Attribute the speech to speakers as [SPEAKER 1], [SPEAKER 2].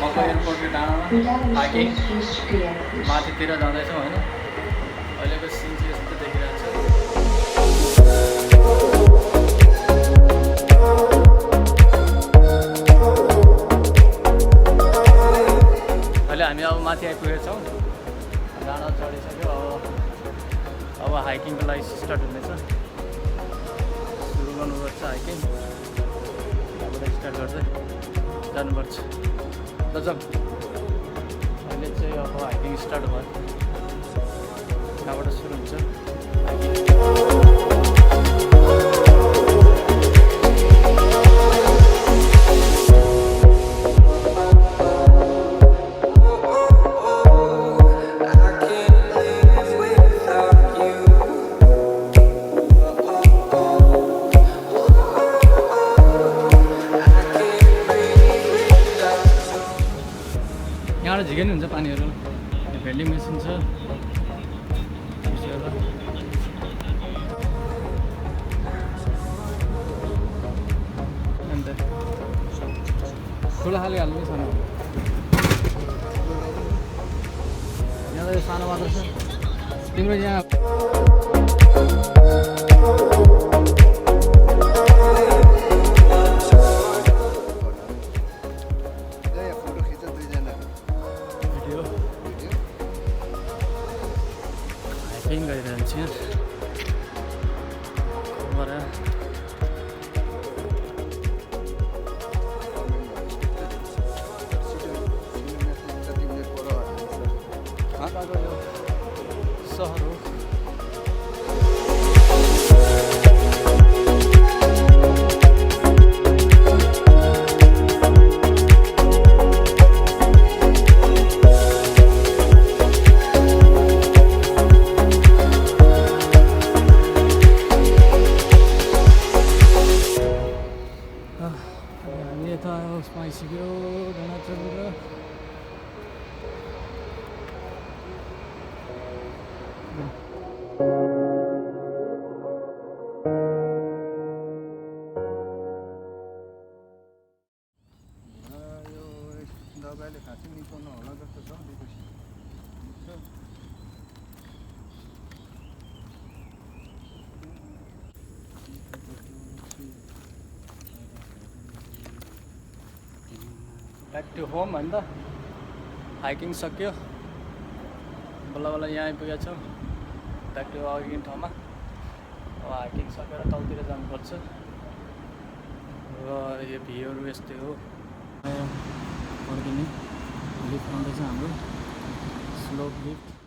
[SPEAKER 1] मको एयरपोर्टको डाँडामा हाइकिङ माथितिर जाँदैछौँ होइन। अहिलेको सिन चाहिँ यस्तो देखिरहेको छ। अहिले हामी अब माथि आइपुगेका छौँ। डाँडा चढिसक्यो। अब हाइकिङको लागि स्टार्ट हुनेछ। सुरु गर्नुपर्छ हाइकिङ। यहाँबाट स्टार्ट गर्दै जानुपर्छ। ल जाउँ। अहिले चाहिँ अब हाइकिङ स्टार्ट भयो। यहाँबाट सुरु हुन्छ हाइकिङ। यहाँबाट झिकै हुन्छ पानीहरू। भेन्डिङ मेसिन छ। अन्त ठुलो खाले हाल्नु कि सानो? यहाँ त यो सानो मात्र छ। तिम्रो यहाँ हाइकिङ गरिरहन्छ सहर हो। हामी यता उसमा आइसक्यो डाँडा चढेर।
[SPEAKER 2] यो दबाईले खासै निकाउनु होला जस्तो छ।
[SPEAKER 1] ब्याक टु होम होइन त। हाइकिङ सक्यो। बल्ल बल्ल यहाँ आइपुगेका छौँ। ब्याक टु अघि ठाउँमा। अब हाइकिङ सकेर तलतिर जानुपर्छ। र यो भ्यूहरू यस्तै हो। फर्किने लिफ्ट आउँदैछ हाम्रो स्लोप लिफ्ट।